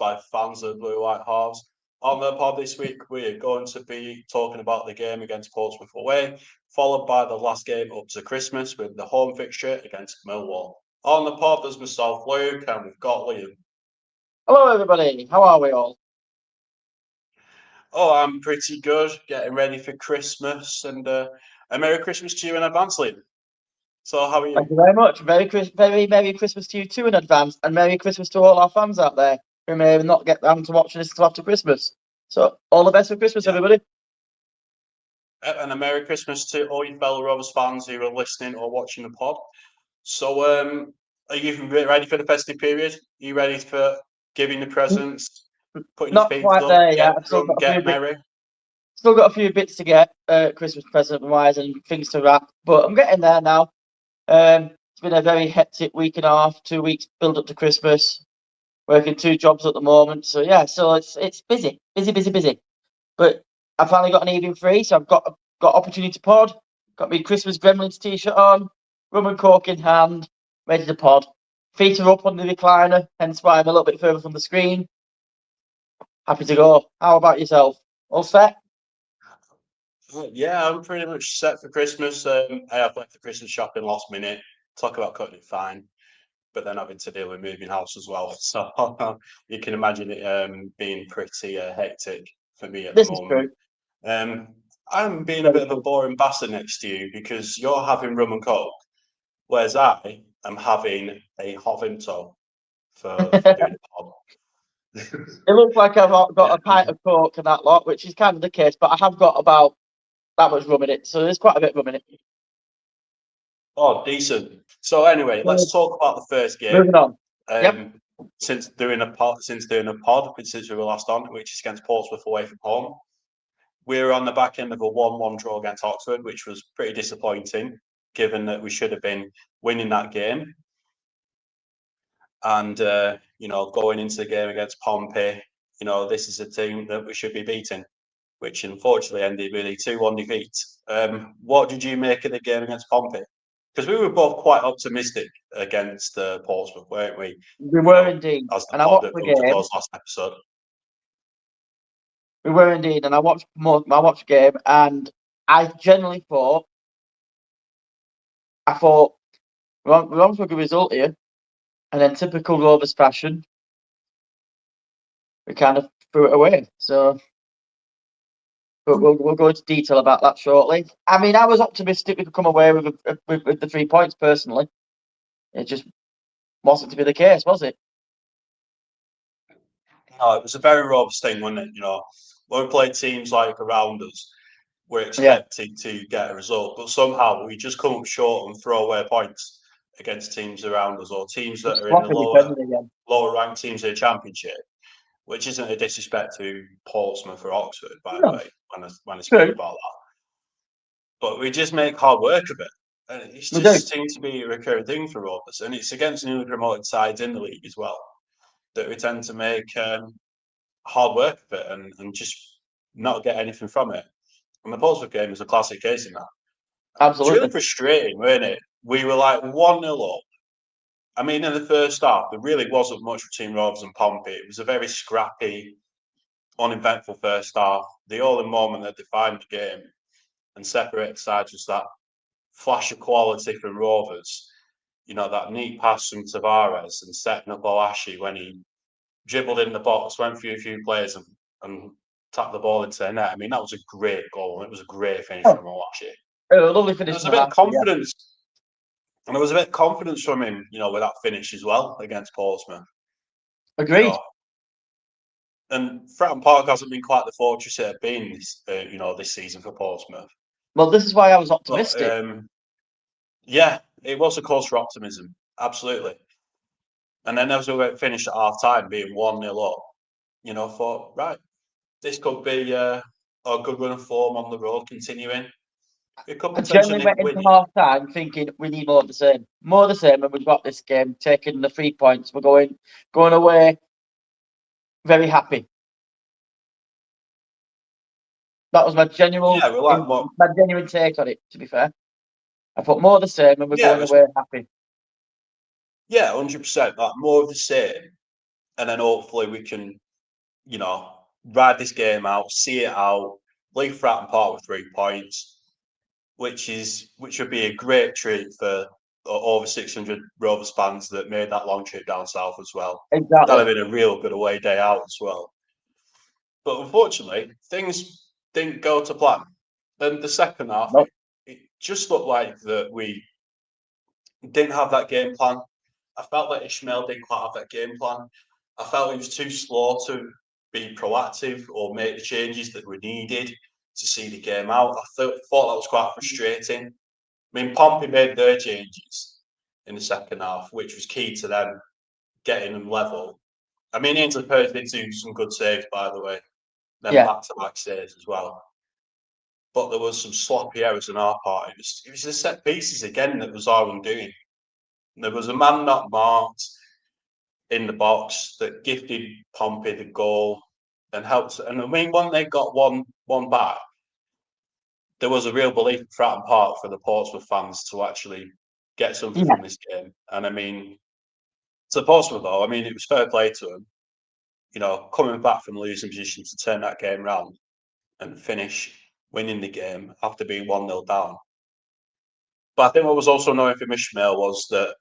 by fans of the Blue White Halves. On the pod this week, we're going to be talking about the game against Portsmouth away, followed by the last game up to Christmas with the home fixture against Millwall. On the pod, there's myself, Luke, and we've got Liam. Hello, everybody. How are we all? Oh, I'm pretty good, getting ready for Christmas, and a Merry Christmas to you in advance, Liam. So, how are you? Thank you very much. Very Merry Christmas to you too in advance, and Merry Christmas to all our fans out there who may not get round to watching this until after Christmas. So, all the best for Christmas, everybody. And a Merry Christmas to all you fellow Rovers fans who are listening or watching the pod. So, are you ready for the festive period? Are you ready for giving the presents, putting Not your feet quite up, there get yet. drunk, get merry? Still got a few bits to get, Christmas present wise, and things to wrap, but I'm getting there now. It's been a very hectic week and a half, 2 weeks build up to Christmas. Working 2 jobs at the moment, so yeah, so it's busy. But I finally got an evening free, so I've got opportunity to pod. Got me Christmas Gremlins t-shirt on, rum and coke in hand, ready to pod. Feet are up on the recliner, hence why I'm a little bit further from the screen. Happy to go. How about yourself? All set? Yeah, I'm pretty much set for Christmas. I have left the Christmas shopping last minute. Talk about cutting it fine, but then having to deal with moving house as well. So you can imagine it being pretty hectic for me at the This is moment. true. I'm being a bit of a boring bastard next to you because you're having rum and coke, whereas I am having a Hovento for doing the pod. It looks like I've got Yeah. a pint of coke and that lot, which is kind of the case, but I have got about that much rum in it, so there's quite a bit of rum in it. Oh, decent. So anyway, let's talk about the first game. Moving on. Yep. Since doing a pod, since we were last on, which is against Portsmouth away from home. We're on the back end of a 1-1 draw against Oxford, which was pretty disappointing, given that we should have been winning that game. And going into the game against Pompey, this is a team that we should be beating, which unfortunately ended with a 2-1 defeat. What did you make of the game against Pompey? Because we were both quite optimistic against Portsmouth, weren't we? We were indeed. As the And I pod watched that the comes to game. close last episode. We were indeed, and I watched the game, and I generally thought, we're on for a good result here, and then typical Rovers fashion, we kind of threw it away. So, but we'll go into detail about that shortly. I mean, I was optimistic we could come away with the 3 points personally. It just wasn't to be the case, was it? No, it was a very Rovers thing, wasn't it? When we played teams like around us, we're expected to get a result, but somehow we just come up short and throw away points against teams around us or teams that are in the lower ranked teams in the Championship, which isn't a disrespect to Portsmouth or Oxford, by the way, when I speak about that. But we just make hard work of it. And it just seems to be a recurring thing for Rovers, and it's against newly promoted sides in the league as well that we tend to make hard work of it and just not get anything from it. And the Portsmouth game is a classic case in that. Absolutely. It's really frustrating, wasn't it? We were like 1-0 up. I mean, in the first half, there really wasn't much between Rovers and Pompey. It was a very scrappy, uneventful first half. The only moment that defined the game and separated sides was that flash of quality from Rovers. That neat pass from Tavares and setting up Olashi when he dribbled in the box, went through a few players and tapped the ball into the net. I mean, that was a great goal. It was a great finish from Olashi. A lovely finish. There was a bit of confidence. And there was a bit of confidence from him, with that finish as well against Portsmouth. Agreed. And Fratton Park hasn't been quite the fortress it had been this season for Portsmouth. Well, this is why I was optimistic. But, yeah, it was a cause for optimism. Absolutely. And then as we finished at half time, being 1-0 up, thought, right, this could be a good run of form on the road continuing. It could potentially went into half time thinking we need more of the same. More of the same, and we've got this game, taking the 3 points. We're going away very happy. That was my genuine take on it, to be fair. I thought more of the same, and we're going away happy. Yeah, 100%. Like more of the same. and then hopefully we can, ride this game out, see it out, leave Fratton Park with 3 points, which would be a great treat for over 600 Rovers fans that made that long trip down south as well. Exactly. That'd have been a real good away day out as well. But unfortunately, things didn't go to plan. And the second half, it just looked like that we didn't have that game plan. I felt like Ishmael didn't quite have that game plan. I felt he was too slow to be proactive or make the changes that were needed to see the game out. I thought that was quite frustrating. I mean, Pompey made their changes in the second half, which was key to them getting them level. I mean, Ainsley Perth did do some good saves, by the way. Then back-to-back saves as well. But there was some sloppy errors on our part. It was the set pieces again that was our undoing. There was a man not marked in the box that gifted Pompey the goal and helped. And I mean, when they got one back, there was a real belief in Fratton Park for the Portsmouth fans to actually get something from this game. And I mean, to Portsmouth though, I mean, it was fair play to them. Coming back from losing position to turn that game round and finish winning the game after being 1-0 down. But I think what was also annoying for Ishmael was that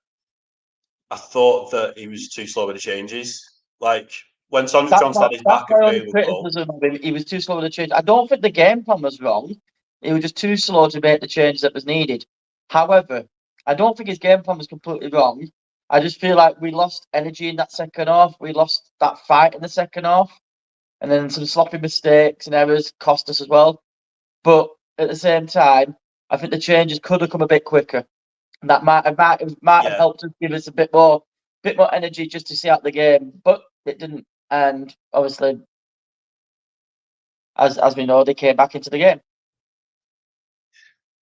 I thought that he was too slow with the changes. Like when Sandro Johns had his back available, he was too slow with the change. I don't think the game plan was wrong. He was just too slow to make the changes that was needed. However, I don't think his game plan was completely wrong. I just feel like we lost energy in that second half. We lost that fight in the second half. And then some sloppy mistakes and errors cost us as well. But at the same time, I think the changes could have come a bit quicker. And that might have helped us give us a bit more energy just to see out the game. But it didn't. And obviously, as we know, they came back into the game.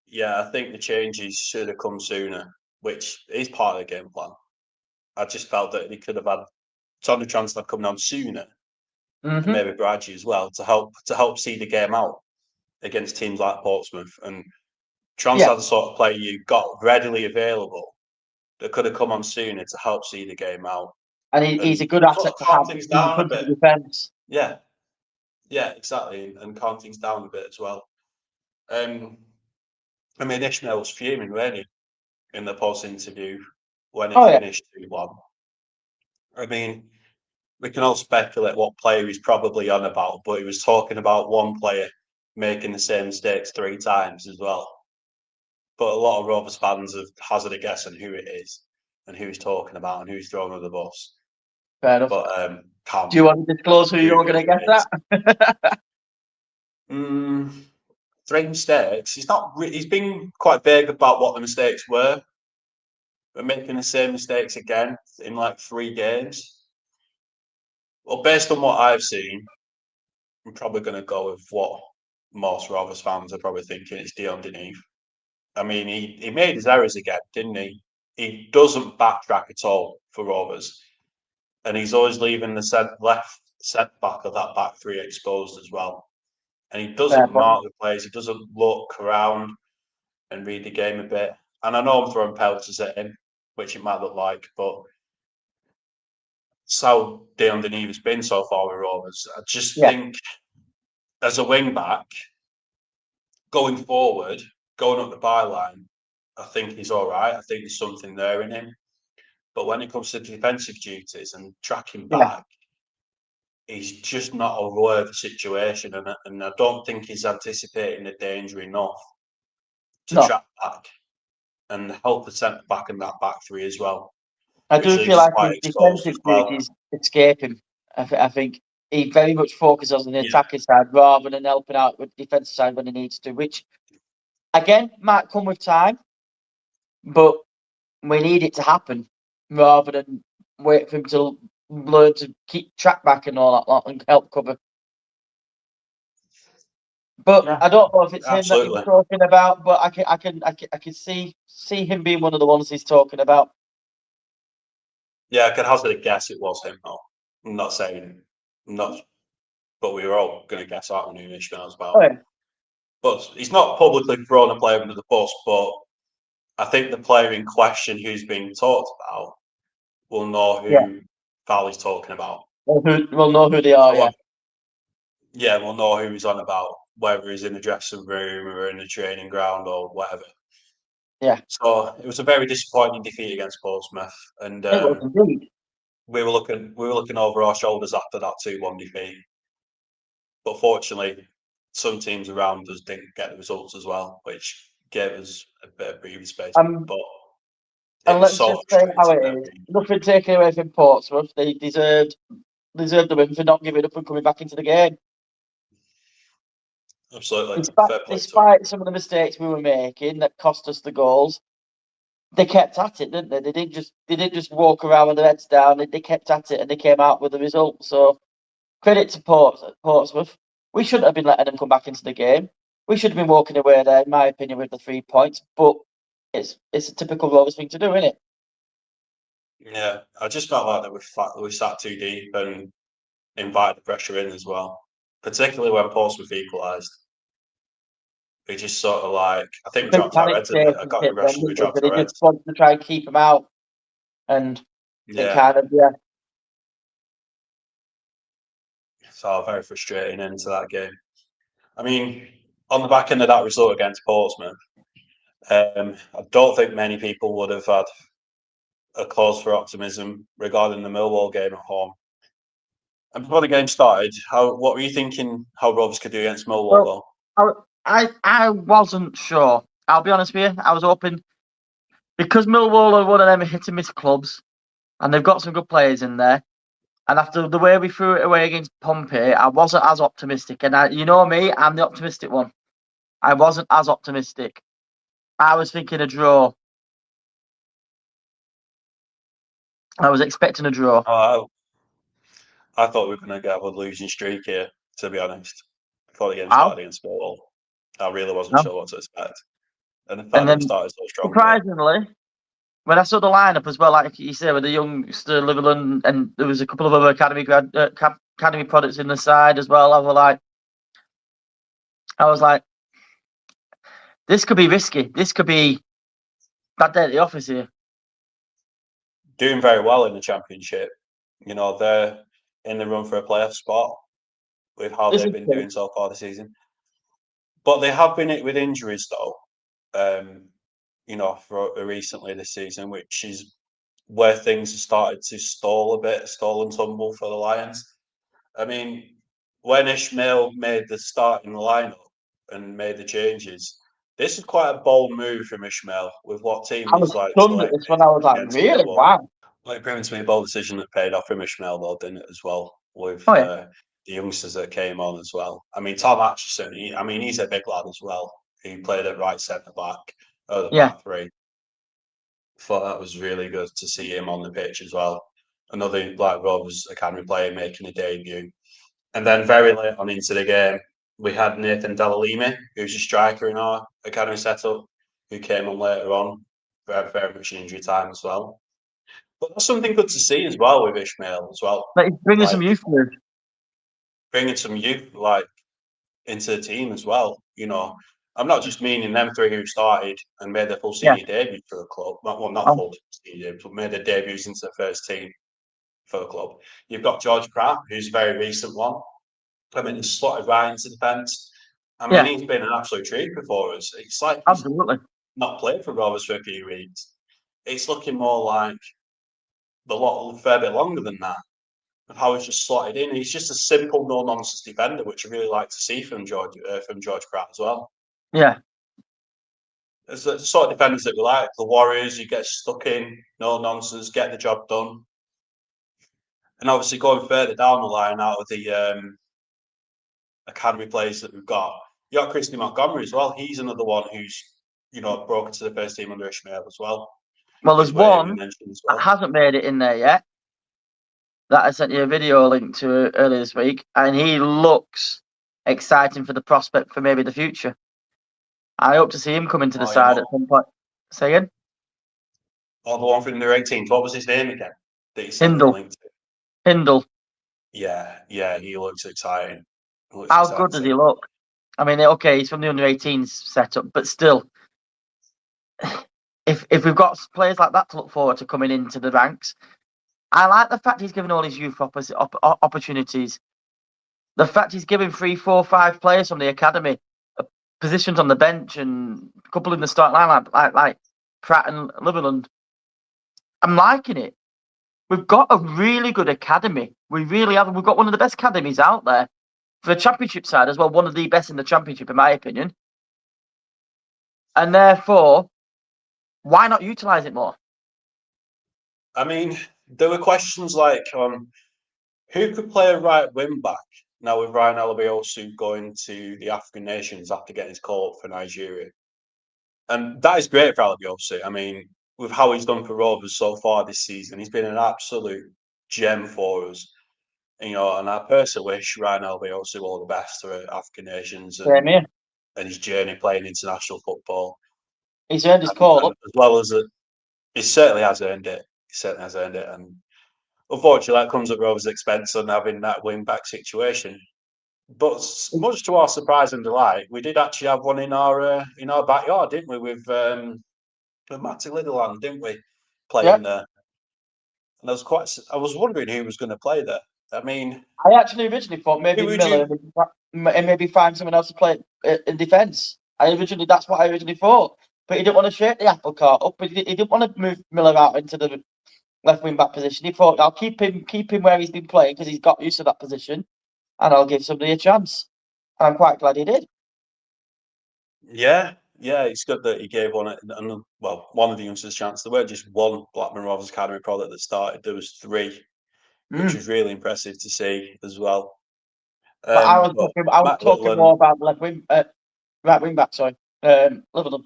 Yeah, I think the changes should have come sooner, which is part of the game plan. I just felt that they could have had Sandro Johns coming on sooner, and maybe Bradley as well to help see the game out against teams like Portsmouth. And Transfer the sort of player you got readily available that could have come on sooner to help see the game out. And he's a good asset to have things down a bit. Defense. Yeah, exactly, and calm things down a bit as well. I mean, Ishmael was fuming, really, in the post interview when he finished 2-1. I mean, we can all speculate what player he's probably on about, but he was talking about one player making the same mistakes 3 times as well. But a lot of Rovers fans have hazarded a guess on who it is and who he's talking about and who he's throwing under the bus. Fair enough. But do you want to disclose who you're going to guess that? 3 mistakes. He's been quite vague about what the mistakes were. We're making the same mistakes again in like 3 games. Well, based on what I've seen, I'm probably going to go with what most Rovers fans are probably thinking. It's Dion Deneve. I mean, he made his errors again, didn't he? He doesn't backtrack at all for Rovers. And he's always leaving the left back of that back 3 exposed as well. And he doesn't mark the plays. He doesn't look around and read the game a bit. And I know I'm throwing pelters at him, which it might look like, but it's how Dion Deneve has been so far with Rovers. I just think as a wing back, going forward, going up the byline, I think he's all right. I think there's something there in him. But when it comes to defensive duties and tracking back, he's just not aware of the situation. And I don't think he's anticipating the danger enough to track back and help the centre back in that back 3 as well. I do feel like his defensive duties escape him. I think he very much focuses on the attacking side rather than helping out with the defensive side when he needs to, which again might come with time, but we need it to happen rather than wait for him to learn to keep track back and all that and help cover. But I don't know if it's him that he's talking about, but I can see him being one of the ones he's talking about. Yeah, I can hazard a guess it was him though. I'm not saying but we were all going to guess out who Ishmael's about. Oh, yeah. But he's not publicly thrown a player under the bus, but I think the player in question who's being talked about will know who Val is talking about. We'll know who they are. Yeah. Yeah, we'll know who he's on about, whether he's in the dressing room or in the training ground or whatever. Yeah. So it was a very disappointing defeat against Portsmouth, and It was indeed. we were looking over our shoulders after that 2-1 defeat. But fortunately, some teams around us didn't get the results as well, which gave us a bit of breathing space. But it And was let's so just say how it frustrating. is. Nothing taken away from Portsmouth. They deserved the win for not giving up and coming back into the game. Absolutely. Fair play to them. Despite some of the mistakes we were making that cost us the goals, they kept at it, didn't they? They didn't just walk around with their heads down. They kept at it and they came out with the result. So credit to Portsmouth. We shouldn't have been letting them come back into the game. We should have been walking away there, in my opinion, with the 3 points. But it's a typical Rovers thing to do, isn't it? Yeah, I just felt like that we sat too deep and invited the pressure in as well, particularly when Portsmouth equalised. We just sort of like, I think we Big dropped our panic heads a bit. I stations got the hit them, impression we didn't they? dropped So they our just heads. wanted to try and keep them out. And it Yeah, kind of, yeah. so very frustrating into that game. I mean, on the back end of that result against Portsmouth, I don't think many people would have had a cause for optimism regarding the Millwall game at home. And before the game started, what were you thinking how Rovers could do against Millwall, Well, though? I wasn't sure. I'll be honest with you. I was hoping, because Millwall are one of them hit and miss clubs, and they've got some good players in there. And after the way we threw it away against Pompey, I wasn't as optimistic. And you know me, I'm the optimistic one. I wasn't as optimistic. I was thinking a draw. I was expecting a draw. I thought we were going to get a losing streak here, to be honest, before the game Wow. started against Millwall. I really wasn't No. sure what to expect. And the fact And that we then, started so strongly. surprisingly, when I saw the lineup as well, like you say, with the youngster Liverland, and there was a couple of other academy products in the side as well. I was like, this could be risky. This could be bad day at the office here. Doing very well in the Championship. You know, they're in the run for a playoff spot with how This they've is been true. doing so far this season. But they have been hit with injuries, though, you know, for recently this season, which is where things have started to stall and tumble for the Lions. I mean, when Ishmael made the starting lineup and made the changes, this is quite a bold move from Ishmael with what team I he's was like stunned at this selected one. I was like, against really? Millwall. Wow. Well, it proven to be a bold decision that paid off from Ishmael, though, didn't it, as well, with Oh yeah. the youngsters that came on as well. I mean, Tom Atchison, he's a big lad as well. He played at right centre back, or the Yeah. back three. Thought that was really good to see him on the pitch as well. Another Black Rovers academy player making a debut. And then very late on into the game, we had Nathan Delalimi, who's a striker in our academy setup, who came on later on, very, very much in injury time as well. But that's something good to see as well with Ishmael as well. But he's bringing some Like youth through. bringing some youth into the team as well. You know, I'm not just meaning them three who started and made their full Yeah. senior debut for the club. Well, not Oh, full senior debut, but made their debuts into the first team for the club. You've got George Pratt, who's a very recent one. I mean, he's slotted right into defence. I mean, yeah. he's been an absolute treat for us. It's like he's Absolutely. not played for Rovers for a few weeks. It's looking more like a fair bit longer than that. Of how he's just slotted in. He's just a simple, no nonsense defender, which I really like to see from George Pratt as well. Yeah. It's the sort of defenders that we like, the Warriors. You get stuck in, no nonsense, get the job done. And obviously, going further down the line out of the academy players that we've got, you got Christy Montgomery as well. He's another one who's broken to the first team under Ishmael as well. Well, He's there's worthy of a one mention as that well. hasn't made it in there yet, that I sent you a video link to earlier this week, and he looks exciting for the prospect for maybe the future. I hope to see him come into the side at some point. Say again? Oh, the one from the 18th. What was his name again? That you sent me the Hindle. link to. Hindle. Yeah, he looks exciting. How good does he look? I mean, okay, he's from the under-18s setup, but still, if we've got players like that to look forward to coming into the ranks, I like the fact he's given all his youth opportunities. The fact he's giving 3, 4, 5 players from the academy positions on the bench and a couple in the start line like Pratt and Litherland. I'm liking it. We've got a really good academy. We really have. We've got one of the best academies out there for the championship side as well. One of the best in the championship, in my opinion. And therefore, why not utilise it more? I mean, there were questions like who could play a right wing back now with Ryan Alabiosu going to the African nations after getting his call up for Nigeria. And that is great for Alabiosu. I mean, with how he's done for Rovers so far this season, he's been an absolute gem for us. And I personally wish Ryan Alabiosu all the best for African nations and his journey playing international football. He's earned his call, as well as he certainly has earned it. He certainly has earned it, and unfortunately, that comes at Rovers' expense on having that wing back situation. But much to our surprise and delight, we did actually have one in our backyard, didn't we? With Matty Litherland, didn't we? Playing there, and I was wondering who was going to play there. I mean, I actually originally thought maybe Miller and maybe find someone else to play in defence. That's what I originally thought, but he didn't want to shake the apple cart up. He didn't want to move Miller out into the left wing back position. He thought, I'll keep him where he's been playing because he's got used to that position, and I'll give somebody a chance. And I'm quite glad he did. Yeah, it's good that he gave one of the youngsters a chance. There weren't just one Blackburn Rovers Academy product that started. There was 3, which was really impressive to see as well. But I was talking more about left wing, right wing back. Sorry, Liverpool.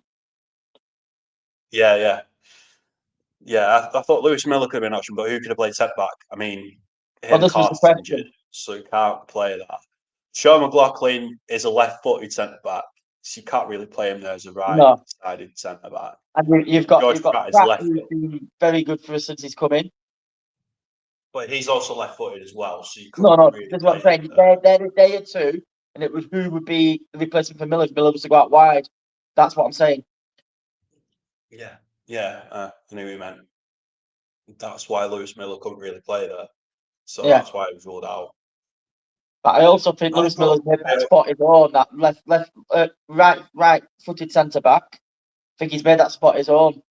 Yeah. I thought Lewis Miller could have been an option, but who could have played centre back? I mean, Hayden Carter's injured, so he can't play that. Sean McLaughlin is a left-footed centre back, so you can't really play him there as a right-sided centre back. And you've got Pratt, who's been very good for us since he's come in. But he's also left-footed as well, so you couldn't. No, that's what I'm saying. They are 2, and it was who would be the replacement for Miller if Miller was to go out wide. That's what I'm saying. Yeah, I knew what you meant. That's why Lewis Miller couldn't really play there. So that's why he was ruled out. But I also think Lewis Miller's made that spot his own, that right-footed centre back. I think he's made that spot his own.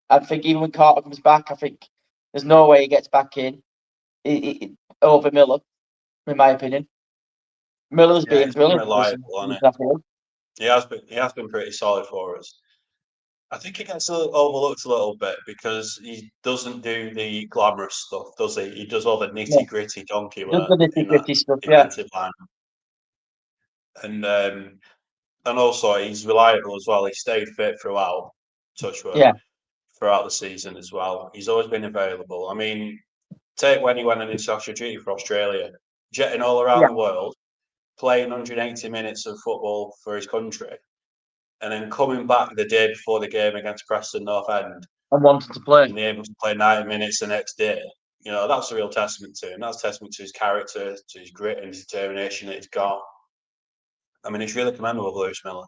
I think even when Carter comes back, I think there's no way he gets back in over Miller, in my opinion. Miller's been brilliant. Reliable, he has been pretty solid for us. I think he gets overlooked a little bit because he doesn't do the glamorous stuff, does he? He does all the nitty gritty donkey work in that defensive line, and also he's reliable as well. He stayed fit throughout, throughout the season as well. He's always been available. I mean, take when he went on international duty for Australia, jetting all around the world, playing 180 minutes of football for his country. And then coming back the day before the game against Preston North End and wanting to play, and able to play 90 minutes the next day, that's a real testament to him. That's a testament to his character, to his grit and determination that he's got. I mean, it's really commendable, Lewis Miller,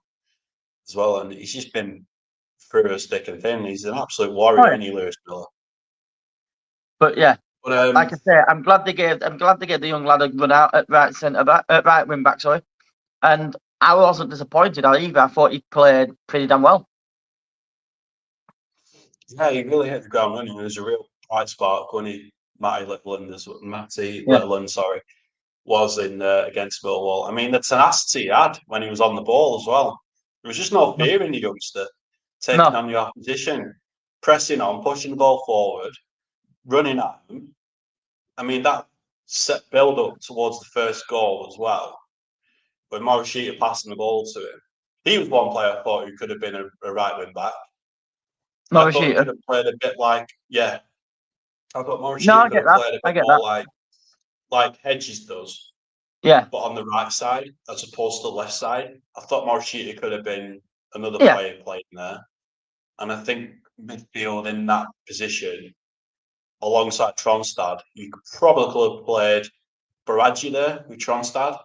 as well, and he's just been through a thick and thin. He's an absolute warrior, isn't he, Lewis Miller? But like I say, I'm glad they gave the young lad a run out at right wing back. Sorry, and I wasn't disappointed either. I thought he played pretty damn well. Yeah, he really hit the ground running. It was a real bright spark when Matty Litherland, was in against Millwall. I mean, the tenacity he had when he was on the ball as well. There was just no fear in the youngster taking on the opposition, pressing on, pushing the ball forward, running at him. I mean, that set build up towards the first goal as well, when Morishita passing the ball to him. He was one player I thought who could have been a right wing back. I thought he could have played a bit like, I thought Morishita could have played a bit more like Hedges does. Yeah. But on the right side, as opposed to the left side. I thought Morishita could have been another player playing there. And I think midfield in that position, alongside Tronstad, you could probably have played Baraji there with Tronstad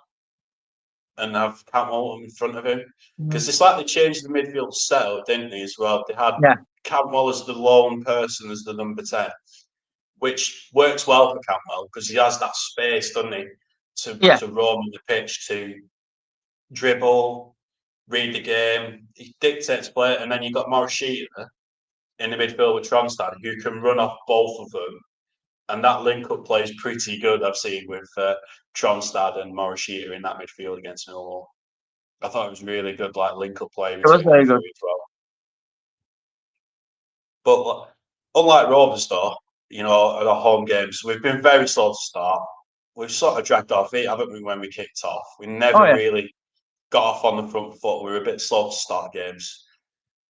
and have Cantwell in front of him. Because they slightly changed the midfield setup, didn't they, as well? They had Cantwell as the lone person, as the number 10. which works well for Cantwell because he has that space, doesn't he, to roam on the pitch, to dribble, read the game. He dictates play, and then you've got Morishita in the midfield with Tronstad, who can run off both of them. And that link-up play is pretty good, I've seen, with Tronstad and Morishita in that midfield against Millwall. I thought it was really good, like, link-up play between was very the good. three as well. But unlike Rovers, though, at our home games, we've been very slow to start. We've sort of dragged our feet, haven't we, when we kicked off? We never really got off on the front foot. We were a bit slow to start games.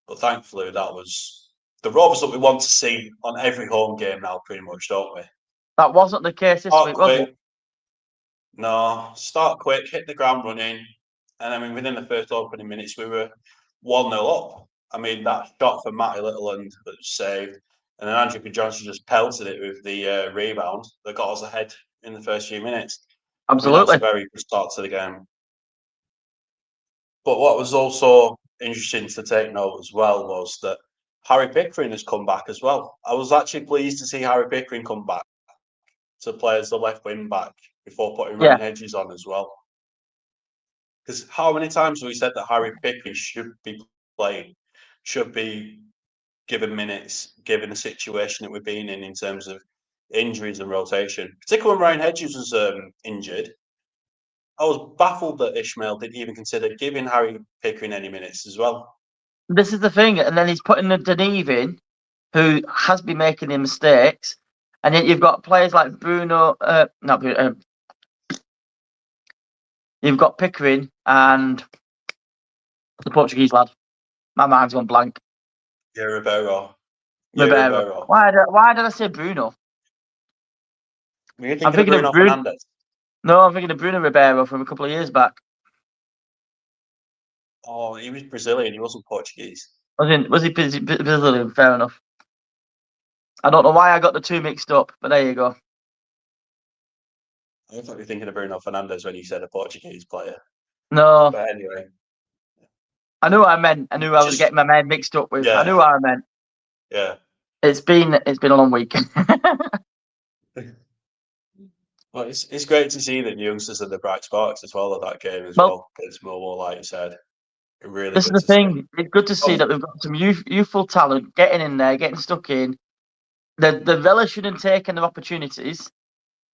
But thankfully, that was the Rovers that we want to see on every home game now, pretty much, don't we? That wasn't the case this week, was it? No, start quick, hit the ground running. And I mean, within the first opening minutes, we were 1-0 up. I mean, that shot for Matty Littleland that was saved. And then Andrew Johnson just pelted it with the rebound that got us ahead in the first few minutes. Absolutely. I mean, that was a very good start to the game. But what was also interesting to take note as well was that Harry Pickering has come back as well. I was actually pleased to see Harry Pickering come back to play as the left wing back before putting Ryan Hedges on as well. Because how many times have we said that Harry Pickering should be playing, should be given minutes, given the situation that we've been in terms of injuries and rotation, particularly when Ryan Hedges was injured. I was baffled that Ishmael didn't even consider giving Harry Pickering any minutes as well. This is the thing, and then he's putting the Deneve in, who has been making the mistakes, and yet you've got players like Bruno, not Bruno, you've got Pickering and the Portuguese lad. My mind's gone blank. Yeah, Ribeiro. Why did I say Bruno? Were you thinking of Bruno Fernandes? No, I'm thinking of Bruno Ribeiro from a couple of years back. Oh, he was Brazilian. He wasn't Portuguese. Was he Brazilian? Fair enough. I don't know why I got the two mixed up, but there you go. I thought you were thinking of Bruno Fernandes when you said a Portuguese player. No. But anyway. I knew what I meant. I knew I was getting my man mixed up with. Yeah. I knew what I meant. Yeah. It's been a long week. Well, it's great to see that youngsters are the bright sparks as well at that game as well. It's Millwall, like you said. Really this is the thing. It's good to see that we've got some youthful talent getting in there, getting stuck in. They're relishing and taking their opportunities,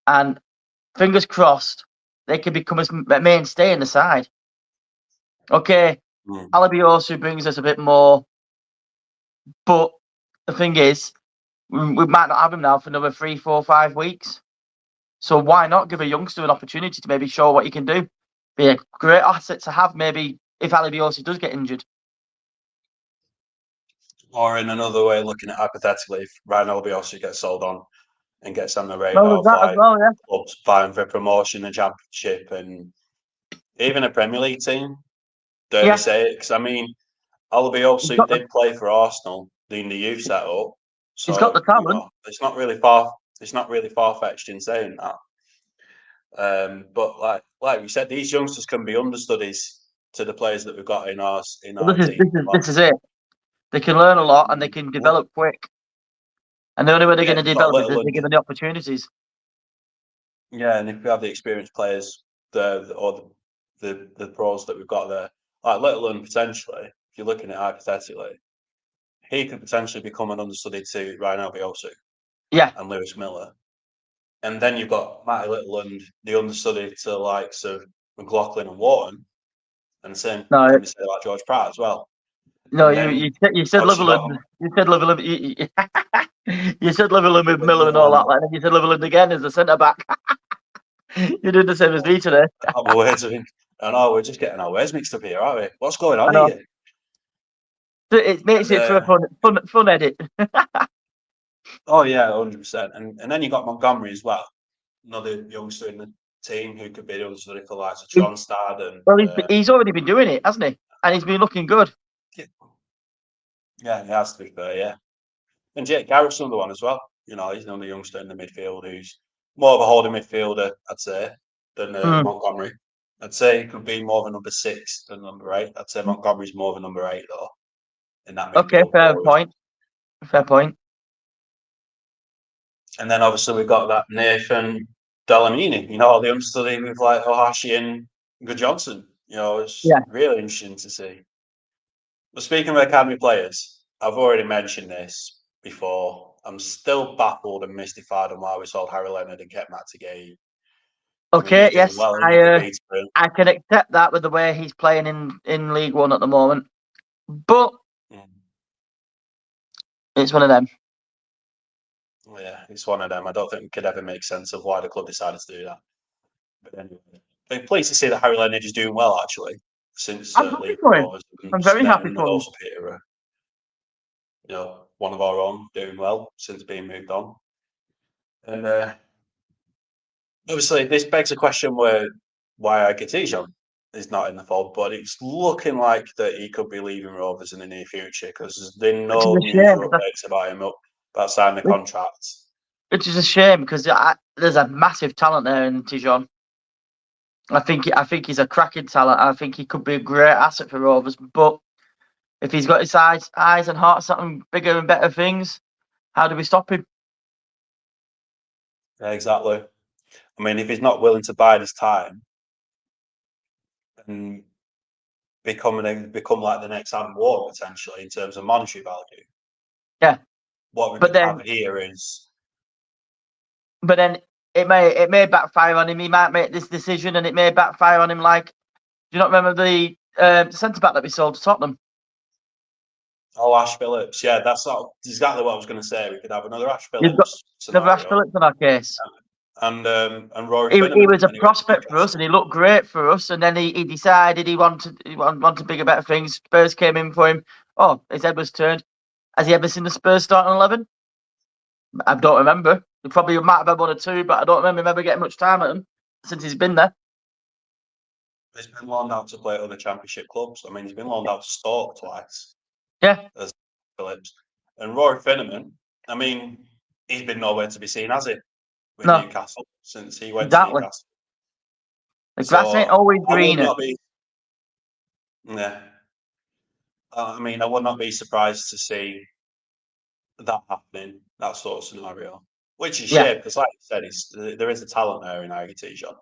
and fingers crossed they can become a mainstay in the side. Okay, Alabiosu brings us a bit more, but the thing is, we might not have him now for another 3, 4, 5 weeks. So why not give a youngster an opportunity to maybe show what he can do? Be a great asset to have maybe if Alabiosu does get injured. Or in another way, looking at hypothetically, if Ryan Alabiosu gets sold on and gets on the radar of clubs vying for promotion and championship and even a Premier League team, dare we say it? Because I mean, Alabiosu did play for Arsenal in the youth setup, so he's got the talent. It's not really far. It's not really far fetched in saying that. But like we said, these youngsters can be understudies to the players that we've got in our team. This is it. They can learn a lot and they can develop quick. And the only way they're going to develop is if they're given the opportunities. Yeah, and if we have the experienced players, the pros that we've got there, like Littleland potentially, if you're looking at hypothetically, he could potentially become an understudy to Ryan Alabiosu. Yeah. And Lewis Miller. And then you've got Matty Littleland, the understudy to the likes of McLaughlin and Wharton. And the same can be said about George Pratt as well. No, you said Littleland. You said Littleland. You said Littleland with Miller and all that. Like, you said Littleland again as a centre back. You're doing the same as me today. I know, we're just getting our words mixed up here, aren't we? What's going on here? It makes it for a fun edit. Oh yeah, 100%. And then you got Montgomery as well, another youngster in the team who could be the understudy for likes of Tronstad and. Well, he's already been doing it, hasn't he? And he's been looking good. Yeah, he has to be fair. Yeah, and Jake Garrett's another one as well. He's another youngster in the midfield who's more of a holding midfielder, I'd say, than Montgomery. I'd say he could be more of a number 6 than number 8. I'd say Montgomery's more of a number 8 though. In that midfield. Okay, fair point. Fair point. And then obviously we've got that Nathan Delamini, all the understudy with like Ohashi and Good Johnson. It's really interesting to see. But speaking of academy players, I've already mentioned this before. I'm still baffled and mystified on why we sold Harry Leonard and kept Matt Gay. Okay, he's doing yes, well in I can accept that with the way he's playing in League One at the moment, but it's one of them. Yeah, it's one of them. I don't think we could ever make sense of why the club decided to do that. But anyway, I'm pleased to see that Harry Leonard is doing well actually since I'm happy League for him. Rovers. I'm very happy for him. Also Peter, one of our own doing well since being moved on. And obviously, this begs a question why Argentijon is not in the fold, but it's looking like that he could be leaving Rovers in the near future because there's been no news or updates about him about signing the contract. Which is a shame because there's a massive talent there in Tijon. I think he's a cracking talent. I think he could be a great asset for Rovers. But if he's got his eyes and heart set on bigger and better things, how do we stop him? Yeah, exactly. I mean, if he's not willing to bide his time and become like the next Adam Ward potentially in terms of monetary value. Yeah. What we could have here is. But then it may backfire on him. He might make this decision, and it may backfire on him. Like, do you not remember the centre back that we sold to Tottenham? Oh, Ash Phillips. Yeah, that's not exactly what I was going to say. We could have another Ash Phillips scenario. Another Ash Phillips in our case. And Rory he Finneman. Was a prospect for us, and he looked great for us. And then he decided he wanted bigger, better things. Spurs came in for him. Oh, his head was turned. Has he ever seen the Spurs starting 11? I don't remember. He probably might have had one or two, but I don't remember him ever getting much time at him since he's been there. He's been loaned out to play at other Championship clubs. I mean, he's been loaned out to Stoke twice. Yeah. As Phillips. And Rory Finneman, I mean, he's been nowhere to be seen, has he? With Newcastle since he went to Newcastle. The grass ain't always greener. Yeah. I mean, I would not be surprised to see that happening, that sort of scenario. Which is shame, because like you said, there is a talent there in Argentijon.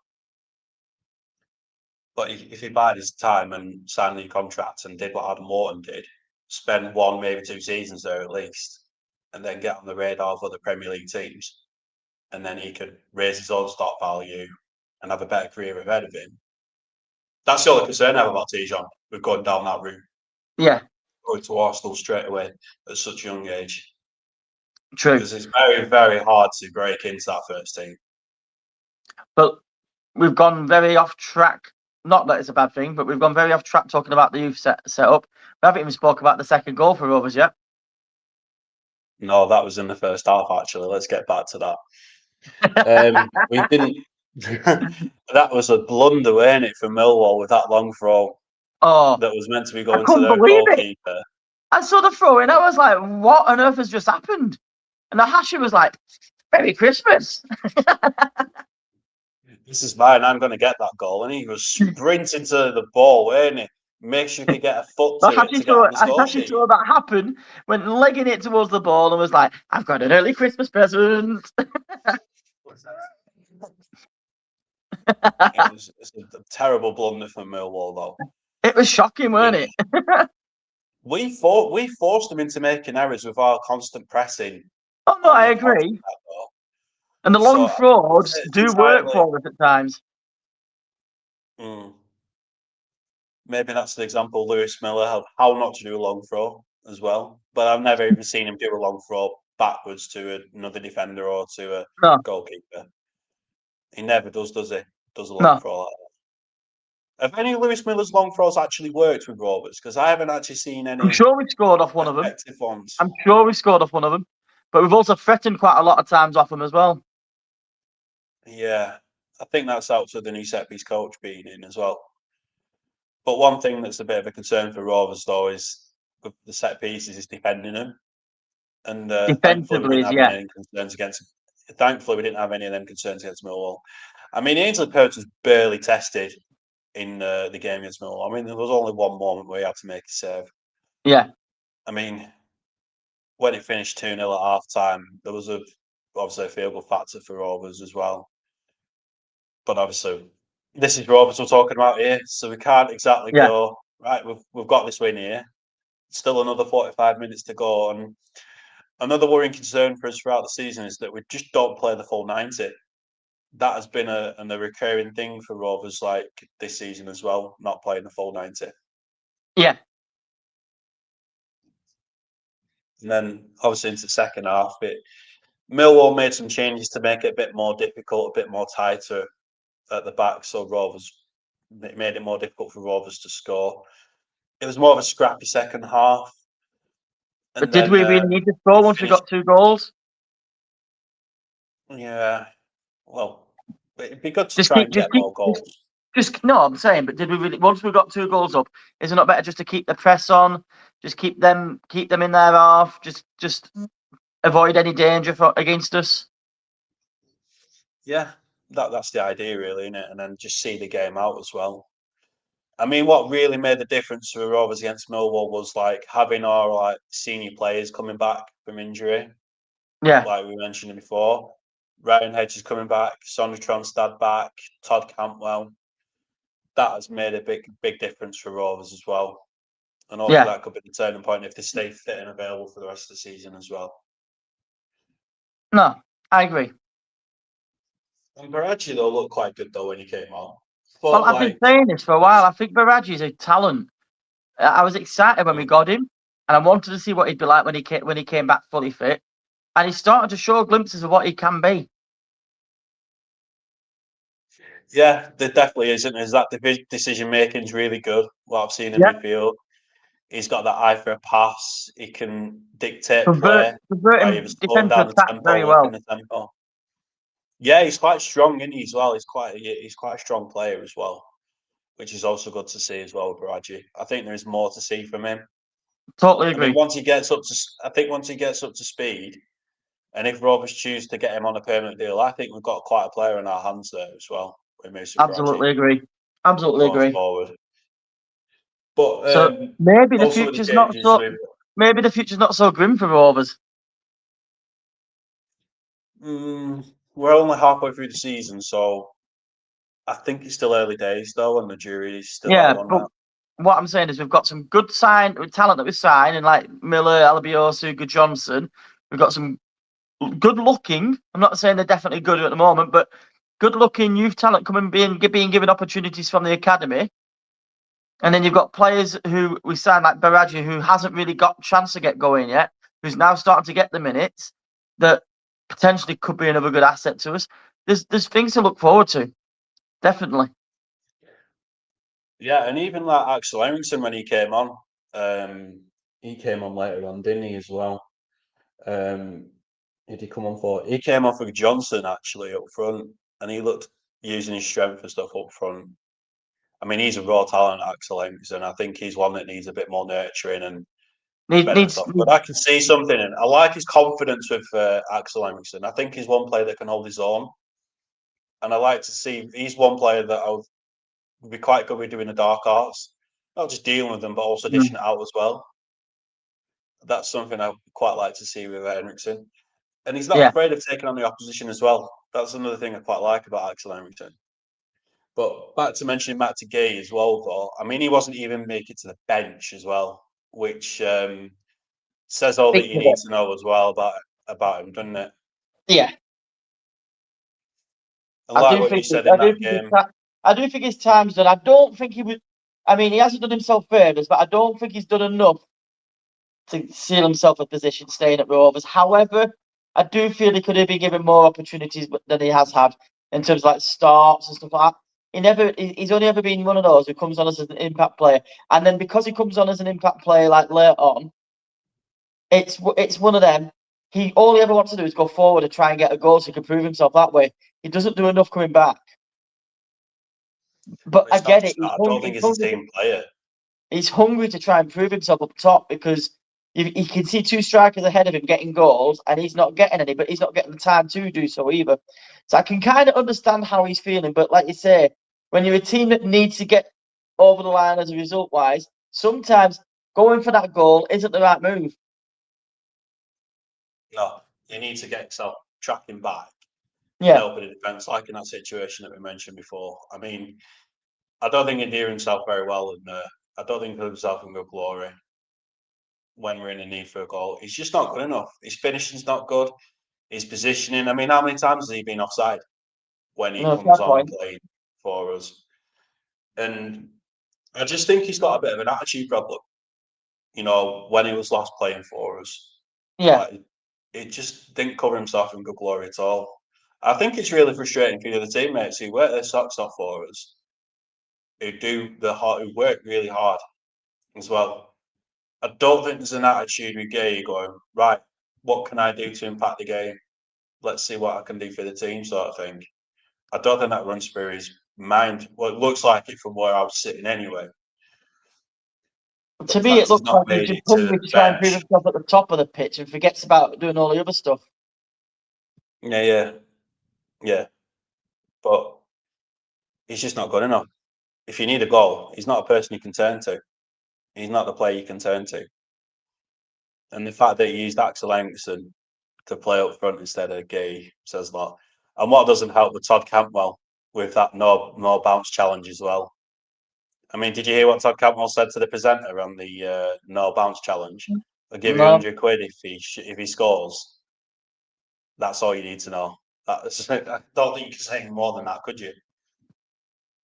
But if he bided his time and signed a new contract and did what Adam Wharton did, spend 1, maybe 2 seasons there at least, and then get on the radar of other Premier League teams, and then he could raise his own stock value and have a better career ahead of him. That's the only concern I have about Tijon with going down that route. Yeah. Going to Arsenal straight away at such a young age. True. Because it's very, very hard to break into that first team. But we've gone very off track. Not that it's a bad thing, but we've gone very off track talking about the youth set up. We haven't even spoke about the second goal for Rovers yet. No, that was in the first half, actually. Let's get back to that. We didn't. That was a blunder, wasn't it, for Millwall with that long throw? Oh, that was meant to be going to their goalkeeper. I saw the throw in. I was like, "What on earth has just happened?" And the Hasher was like, "Merry Christmas." This is mine. I'm going to get that goal, and he was sprinting to the ball, weren't he? Make sure he could get a foot to it to get on the score sheet. I saw that happen, went legging it towards the ball and was like, "I've got an early Christmas present." It's a terrible blunder from Millwall, though. It was shocking, weren't it? We forced them into making errors with our constant pressing. Oh no, I agree. And the long throws do work for us at times. Maybe that's the example Lewis Miller of how not to do a long throw as well. But I've never even seen him do a long throw backwards to another defender or to a goalkeeper. He never does he? Does a long throw like that. Have any of Lewis Miller's long throws actually worked with Rovers? Because I haven't actually seen any. I'm sure we scored off one of them. Ones. I'm sure we scored off one of them. But we've also threatened quite a lot of times off them as well. Yeah. I think that's helped with the new set piece coach being in as well. But one thing that's a bit of a concern for Rovers, though, is the set pieces is defending them. And thankfully, we didn't have any concerns against. Thankfully, we didn't have any of them concerns against Millwall. I mean, Ainsley Perch was barely tested in the game against Millwall. I mean, there was only one moment where he had to make a save. Yeah. I mean, when it finished 2-0 at half time, there was a obviously a field goal factor for Rovers as well. But obviously, this is Rovers we're talking about here, so we can't exactly go right. We've got this win here. Still another 45 minutes to go, and another worrying concern for us throughout the season is that we just don't play the full 90. That has been a recurring thing for Rovers, like this season as well, not playing the full 90. Yeah. And then obviously into the second half, Millwall made some changes to make it a bit more difficult, a bit more tighter at the back. So it made it more difficult for Rovers to score. It was more of a scrappy second half. But did we really need to score once we got 2 goals? Yeah. Well, it'd be good to try and get more goals. No, I'm saying, but did we really? Once we got 2 goals up, is it not better just to keep the press on, just keep them in their half, just avoid any danger against us? Yeah, that's the idea, really, isn't it? And then just see the game out as well. I mean, what really made the difference for Rovers against Millwall was like having our senior players coming back from injury. Yeah, like we mentioned before. Ryan Hedges coming back, Sondre Tronstad back, Todd Cantwell. That has made a big difference for Rovers as well. And hopefully that could be the turning point if they stay fit and available for the rest of the season as well. No, I agree. And Baraji, though, looked quite good, though, when he came on. Well, I've been saying this for a while. I think Baraji is a talent. I was excited when we got him, and I wanted to see what he'd be like when he came back fully fit. And he's starting to show glimpses of what he can be. Yeah, there definitely isn't. Is that decision making is really good. What I've seen in midfield, he's got that eye for a pass. He can dictate play by either slowing down the tempo or upping the tempo. Yeah, he's quite strong, isn't he, as well? He's quite a strong player as well, which is also good to see as well, Baraji. I think there is more to see from him. Totally agree. I mean, once he gets up to speed, and if Rovers choose to get him on a permanent deal, I think we've got quite a player in our hands there as well. Absolutely agree. Absolutely agree. Forward. But so maybe the future's not so. Maybe the future's not so grim for Rovers. We're only halfway through the season, so I think it's still early days though, and the jury is still out on that. What I'm saying is we've got some good talent that we signed, and like Miller, Alabiosu, Good Johnson. We've got some good looking. I'm not saying they're definitely good at the moment, but good looking youth talent being given opportunities from the academy. And then you've got players who we signed like Baraji, who hasn't really got a chance to get going yet, who's now starting to get the minutes, that potentially could be another good asset to us. There's things to look forward to, definitely. Yeah, and even like Axel Henriksen when he came on later on, didn't he, as well? Did he come on for? He came on for Johnson actually up front, and he looked using his strength and stuff up front. I mean, he's a raw talent, Axel Henriksen. I think he's one that needs a bit more nurturing and but I can see something in. I like his confidence with Axel Henriksen. I think he's one player that can hold his own, and I like to see. He's one player that would be quite good with doing the dark arts, not just dealing with them, but also dishing it out as well. That's something I quite like to see with Henriksen. And he's not afraid of taking on the opposition as well. That's another thing I quite like about Axel Henriksen. But back to mentioning Matt Gay as well, though. I mean, he wasn't even making it to the bench as well, which says all that you need to know as well about him, doesn't it? Yeah. I like what you said in that game. I do think his time's done. I don't think he would. I mean, he hasn't done himself favours, but I don't think he's done enough to seal himself a position staying at Rovers. However, I do feel he could have been given more opportunities than he has had in terms of like starts and stuff like that. He's only ever been one of those who comes on as an impact player, and then because he comes on as an impact player like later on, it's one of them. All he ever wants to do is go forward and try and get a goal so he can prove himself that way. He doesn't do enough coming back. But I get it. I don't think he's a team player. He's hungry to try and prove himself up top because he can see 2 strikers ahead of him getting goals and he's not getting any, but he's not getting the time to do so either. So I can kind of understand how he's feeling. But like you say, when you're a team that needs to get over the line as a result-wise, sometimes going for that goal isn't the right move. No, you need to get yourself tracking back, Yeah. helping the defence, like in that situation that we mentioned before. I mean, I don't think he'd do himself very well, and I don't think he'll do himself in good glory when we're in a need for a goal. He's just not good enough. His finishing's not good. His positioning. I mean, how many times has he been offside when he No, comes fair on point. playing for us? And I just think he's got a bit of an attitude problem. When he was last playing for us, Yeah. like, it just didn't cover himself in good glory at all. I think it's really frustrating for the other teammates who work their socks off for us, who work really hard as well. I don't think there's an attitude with Gay going, right, what can I do to impact the game? Let's see what I can do for the team, sort of thing. I don't think that runs through his mind. Well, it looks like it from where I was sitting anyway. But To the me, fact it he's looks not like he's made just it to hungry the to try and prove bench. himself at the top of the pitch and forgets about doing all the other stuff. Yeah. But he's just not good enough. If you need a goal, he's not a person you can turn to. He's not the player you can turn to. And the fact that he used Axel Engson to play up front instead of Gay says a lot. And what doesn't help with Todd Campbell with that no bounce challenge as well. I mean, did you hear what Todd Campbell said to the presenter on the no bounce challenge? I'll give you No, £100 if he scores. That's all you need to know. I don't think you can say any more than that, could you?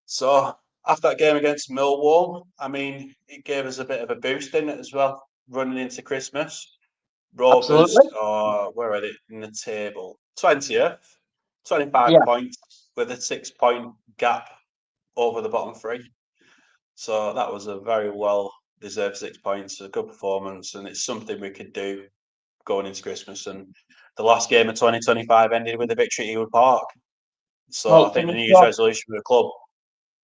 So after that game against Millwall, I mean, it gave us a bit of a boost in it as well, running into Christmas. Rovers, absolutely. where are they in the table? 20th, 25 Yeah. points with a 6-point gap over the bottom three. So that was a very well deserved 6 points, a good performance, and it's something we could do going into Christmas. And the last game of 2025 ended with a victory at Ewood Park. So Well, I think the fingers New Year's crossed. resolution for the club,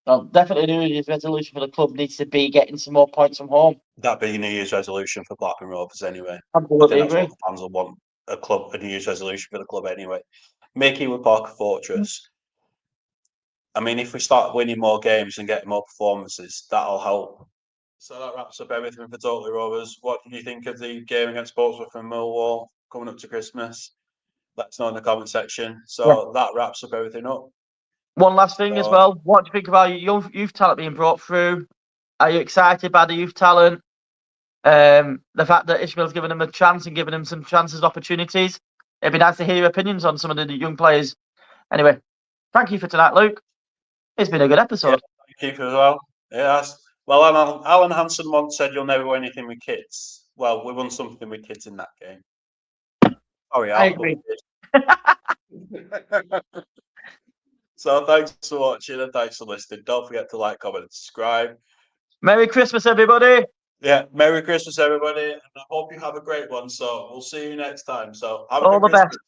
Well, definitely New Year's resolution for the club needs to be getting some more points from home. that being a New Year's resolution for Blackburn Rovers anyway. I think Absolutely that's what agree. the fans will want, a New Year's resolution for the club anyway. Make Ewood Park a fortress. I mean, if we start winning more games and getting more performances, that'll help. So that wraps up everything for Totally Rovers. What did you think of the game against Portsmouth and Millwall coming up to Christmas? Let us know in the comment section. Yeah. So that wraps up everything up. One last thing as So, well. What do you think about your youth talent being brought through? Are you excited by the youth talent? The fact that Ishmael's given him a chance and given him some chances, opportunities. It'd be nice to hear your opinions on some of the young players. Anyway, thank you for tonight, Luke. It's been a good yeah, episode. thank you as well. Yes. Well, Alan Hansen once said you'll never win anything with kids. Well, we won something with kids in that game. Sorry, I Al, but agree. we did. So thanks for watching and thanks for listening. Don't forget to like, comment, and subscribe. Merry Christmas, everybody. Yeah, Merry Christmas, everybody, and I hope you have a great one. So we'll see you next time. So have a All good the best. Christmas.